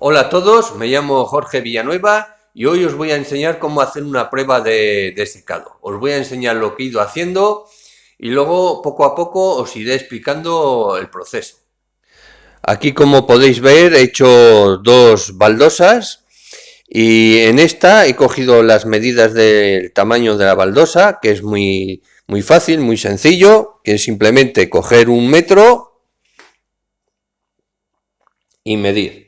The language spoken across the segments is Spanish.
Hola a todos, me llamo Jorge Villanueva y hoy os voy a enseñar cómo hacer una prueba de secado. Os voy a enseñar lo que he ido haciendo y luego poco a poco os iré explicando el proceso. Aquí, como podéis ver, he hecho dos baldosas y en esta he cogido las medidas del tamaño de la baldosa, que es muy fácil, muy sencillo, que es simplemente coger un metro y medir.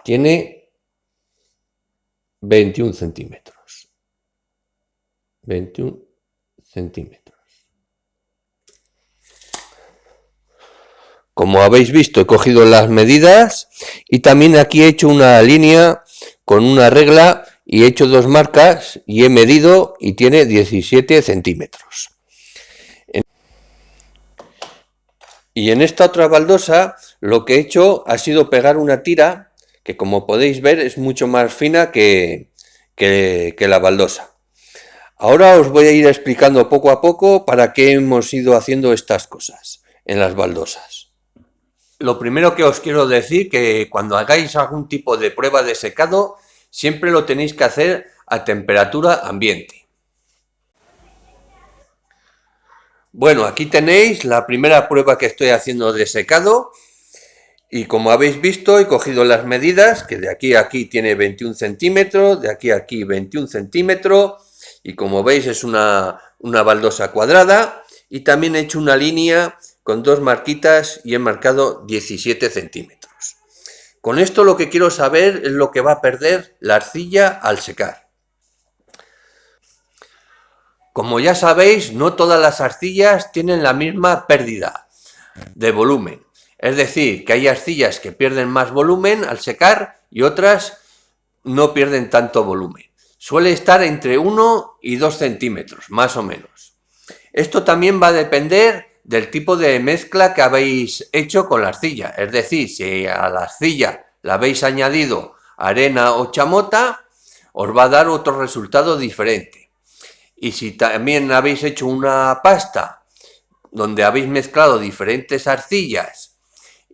Tiene 21 centímetros. 21 centímetros. Como habéis visto, he cogido las medidas y también aquí he hecho una línea con una regla y he hecho dos marcas y he medido y tiene 17 centímetros. Y en esta otra baldosa lo que he hecho ha sido pegar una tira que, como podéis ver, es mucho más fina que la baldosa. Ahora os voy a ir explicando poco a poco para qué hemos ido haciendo estas cosas en las baldosas. Lo primero que os quiero decir que cuando hagáis algún tipo de prueba de secado, siempre lo tenéis que hacer a temperatura ambiente. Bueno, aquí tenéis la primera prueba que estoy haciendo de secado y como habéis visto he cogido las medidas, que de aquí a aquí tiene 21 centímetros, de aquí a aquí 21 centímetros y como veis es una baldosa cuadrada y también he hecho una línea con dos marquitas y he marcado 17 centímetros. Con esto lo que quiero saber es lo que va a perder la arcilla al secar. Como ya sabéis, no todas las arcillas tienen la misma pérdida de volumen. Es decir, que hay arcillas que pierden más volumen al secar y otras no pierden tanto volumen. Suele estar entre 1 y 2 centímetros, más o menos. Esto también va a depender del tipo de mezcla que habéis hecho con la arcilla. Es decir, si a la arcilla le habéis añadido arena o chamota, os va a dar otro resultado diferente. Y si también habéis hecho una pasta donde habéis mezclado diferentes arcillas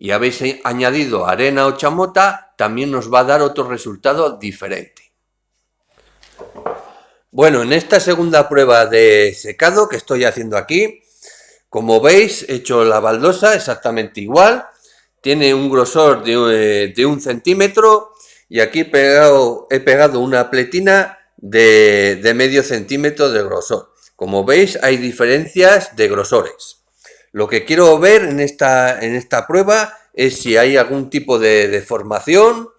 y habéis añadido arena o chamota, también nos va a dar otro resultado diferente. Bueno, en esta segunda prueba de secado que estoy haciendo aquí, como veis, he hecho la baldosa exactamente igual, tiene un grosor de 1 centímetro y aquí he pegado una pletina de medio centímetro de grosor. Como veis, hay diferencias de grosores. Lo que quiero ver en esta prueba es si hay algún tipo de deformación,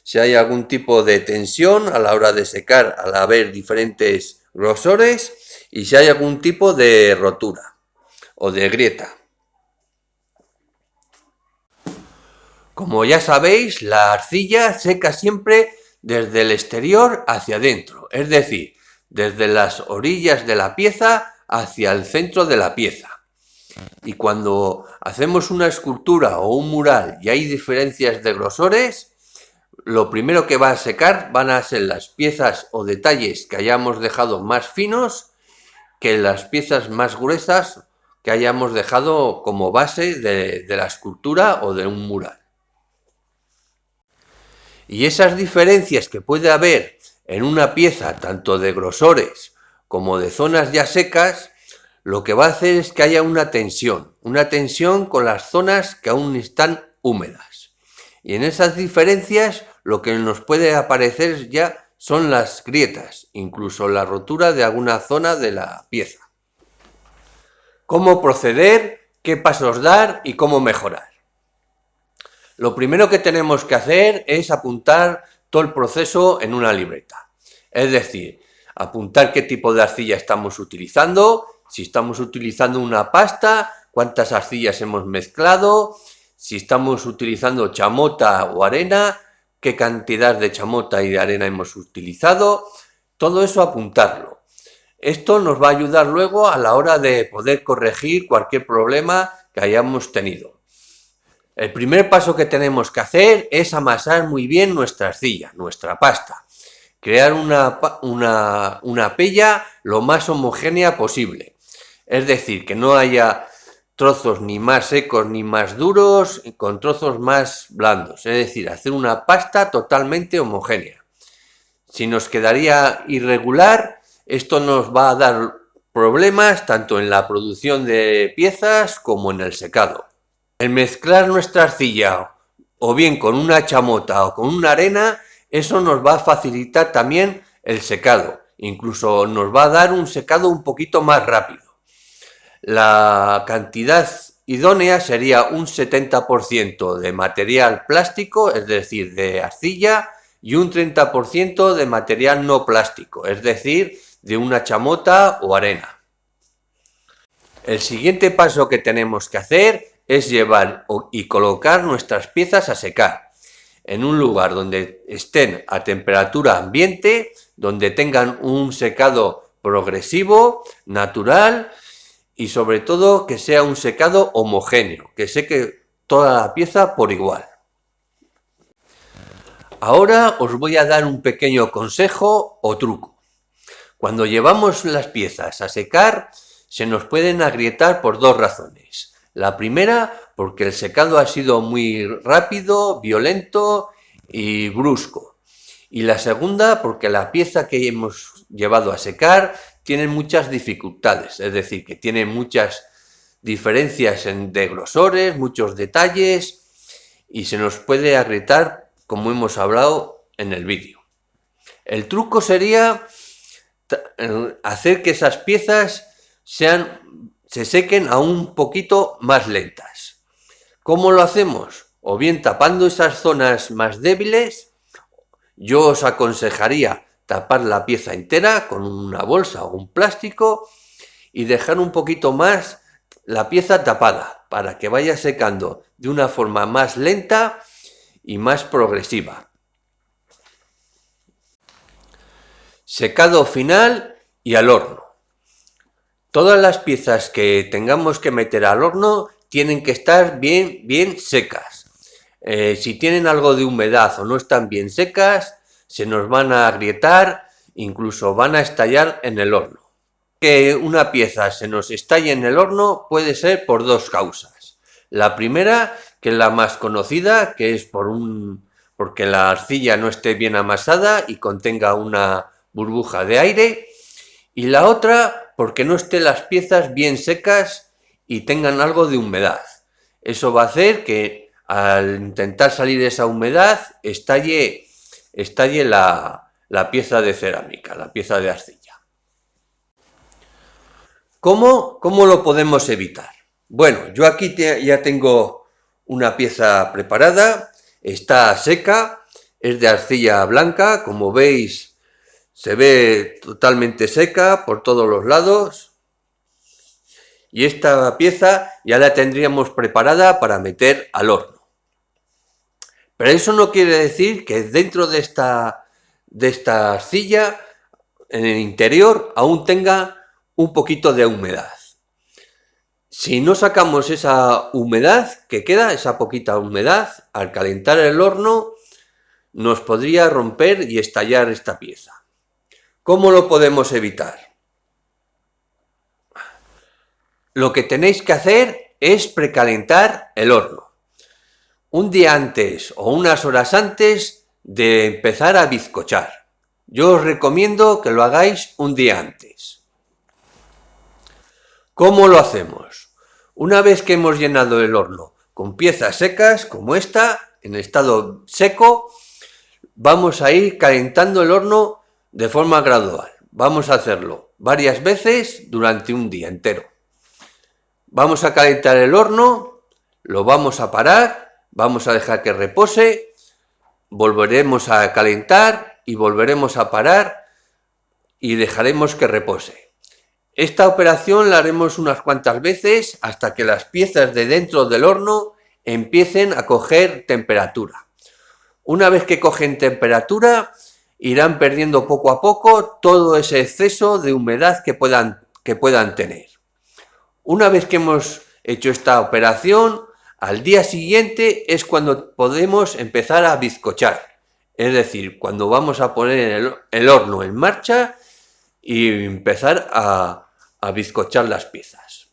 si hay algún tipo de tensión a la hora de secar al haber diferentes grosores y si hay algún tipo de rotura o de grieta. Como ya sabéis, la arcilla seca siempre desde el exterior hacia adentro, es decir, desde las orillas de la pieza hacia el centro de la pieza. Y cuando hacemos una escultura o un mural y hay diferencias de grosores, lo primero que va a secar van a ser las piezas o detalles que hayamos dejado más finos que las piezas más gruesas que hayamos dejado como base de la escultura o de un mural. Y esas diferencias que puede haber en una pieza, tanto de grosores como de zonas ya secas, lo que va a hacer es que haya una tensión con las zonas que aún están húmedas. Y en esas diferencias lo que nos puede aparecer ya son las grietas, incluso la rotura de alguna zona de la pieza. ¿Cómo proceder? ¿Qué pasos dar? ¿Y cómo mejorar? Lo primero que tenemos que hacer es apuntar todo el proceso en una libreta. Es decir, apuntar qué tipo de arcilla estamos utilizando, si estamos utilizando una pasta, cuántas arcillas hemos mezclado, si estamos utilizando chamota o arena, qué cantidad de chamota y de arena hemos utilizado, todo eso apuntarlo. Esto nos va a ayudar luego a la hora de poder corregir cualquier problema que hayamos tenido. El primer paso que tenemos que hacer es amasar muy bien nuestra arcilla, nuestra pasta. Crear una pella lo más homogénea posible. Es decir, que no haya trozos ni más secos ni más duros, con trozos más blandos, es decir, hacer una pasta totalmente homogénea. Si nos quedaría irregular, esto nos va a dar problemas tanto en la producción de piezas como en el secado. El mezclar nuestra arcilla o bien con una chamota o con una arena, eso nos va a facilitar también el secado, incluso nos va a dar un secado un poquito más rápido. La cantidad idónea sería un 70% de material plástico, es decir, de arcilla, y un 30% de material no plástico, es decir, de una chamota o arena. El siguiente paso que tenemos que hacer es llevar y colocar nuestras piezas a secar en un lugar donde estén a temperatura ambiente, donde tengan un secado progresivo, natural y sobre todo que sea un secado homogéneo, que seque toda la pieza por igual. Ahora os voy a dar un pequeño consejo o truco. Cuando llevamos las piezas a secar, se nos pueden agrietar por dos razones. La primera, porque el secado ha sido muy rápido, violento y brusco. Y la segunda, porque la pieza que hemos llevado a secar tiene muchas dificultades, es decir, que tiene muchas diferencias de grosores, muchos detalles y se nos puede agrietar, como hemos hablado en el vídeo. El truco sería hacer que esas piezas se sequen a un poquito más lentas. ¿Cómo lo hacemos? O bien tapando esas zonas más débiles. Yo os aconsejaría tapar la pieza entera con una bolsa o un plástico y dejar un poquito más la pieza tapada para que vaya secando de una forma más lenta y más progresiva. Secado final y al horno. Todas las piezas que tengamos que meter al horno tienen que estar bien secas. Si tienen algo de humedad o no están bien secas, se nos van a agrietar, incluso van a estallar en el horno. Que una pieza se nos estalle en el horno puede ser por dos causas. La primera, que es la más conocida, que es porque la arcilla no esté bien amasada y contenga una burbuja de aire. Y la otra, porque no estén las piezas bien secas y tengan algo de humedad. Eso va a hacer que al intentar salir esa humedad estalle la pieza de cerámica, la pieza de arcilla. ¿Cómo lo podemos evitar? Bueno, yo aquí ya tengo una pieza preparada, está seca, es de arcilla blanca, como veis se ve totalmente seca por todos los lados. Y esta pieza ya la tendríamos preparada para meter al horno. Pero eso no quiere decir que dentro de esta arcilla, en el interior, aún tenga un poquito de humedad. Si no sacamos esa humedad que queda, esa poquita humedad, al calentar el horno, nos podría romper y estallar esta pieza. ¿Cómo lo podemos evitar? Lo que tenéis que hacer es precalentar el horno. Un día antes o unas horas antes de empezar a bizcochar. Yo os recomiendo que lo hagáis un día antes. ¿Cómo lo hacemos? Una vez que hemos llenado el horno con piezas secas, como esta, en estado seco, vamos a ir calentando el horno de forma gradual. Vamos a hacerlo varias veces durante un día entero. Vamos a calentar el horno, lo vamos a parar, vamos a dejar que repose, volveremos a calentar y volveremos a parar y dejaremos que repose. Esta operación la haremos unas cuantas veces hasta que las piezas de dentro del horno empiecen a coger temperatura. Una vez que cogen temperatura, irán perdiendo poco a poco todo ese exceso de humedad que puedan tener. Una vez que hemos hecho esta operación, al día siguiente es cuando podemos empezar a bizcochar. Es decir, cuando vamos a poner el horno en marcha y empezar a bizcochar las piezas.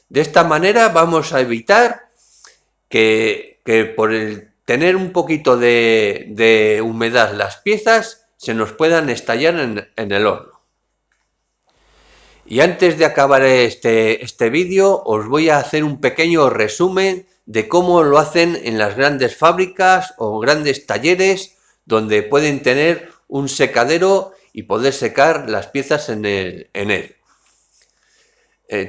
De esta manera vamos a evitar que por el tener un poquito de humedad las piezas se nos puedan estallar en el horno. Y antes de acabar este vídeo os voy a hacer un pequeño resumen de cómo lo hacen en las grandes fábricas o grandes talleres donde pueden tener un secadero y poder secar las piezas en él.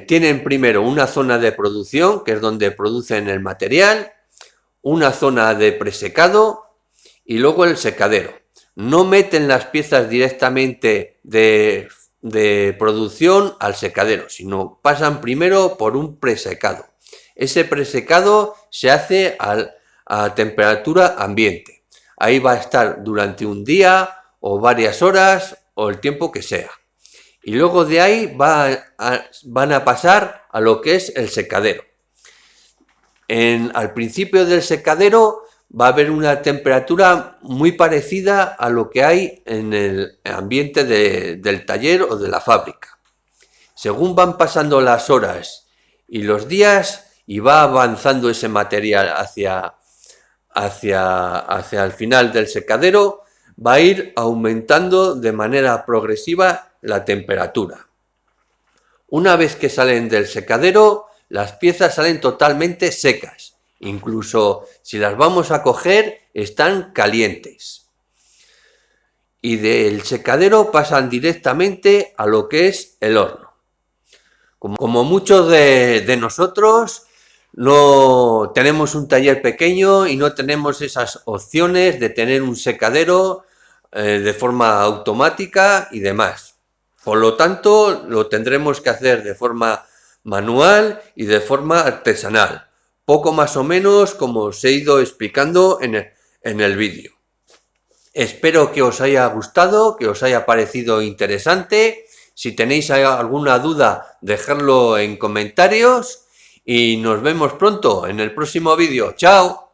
Tienen primero una zona de producción, que es donde producen el material, una zona de presecado y luego el secadero. No meten las piezas directamente de producción al secadero, sino pasan primero por un presecado. Ese presecado se hace a temperatura ambiente. Ahí va a estar durante un día o varias horas o el tiempo que sea. Y luego de ahí van a pasar a lo que es el secadero. Al principio del secadero va a haber una temperatura muy parecida a lo que hay en el ambiente del taller o de la fábrica. Según van pasando las horas y los días y va avanzando ese material hacia el final del secadero, va a ir aumentando de manera progresiva la temperatura. Una vez que salen del secadero, las piezas salen totalmente secas. Incluso si las vamos a coger, están calientes. Y del secadero pasan directamente a lo que es el horno. Como muchos de nosotros no tenemos un taller pequeño y no tenemos esas opciones de tener un secadero de forma automática y demás. Por lo tanto, lo tendremos que hacer de forma manual y de forma artesanal. Poco más o menos como os he ido explicando en el vídeo. Espero que os haya gustado, que os haya parecido interesante. Si tenéis alguna duda, dejadlo en comentarios y nos vemos pronto en el próximo vídeo. ¡Chao!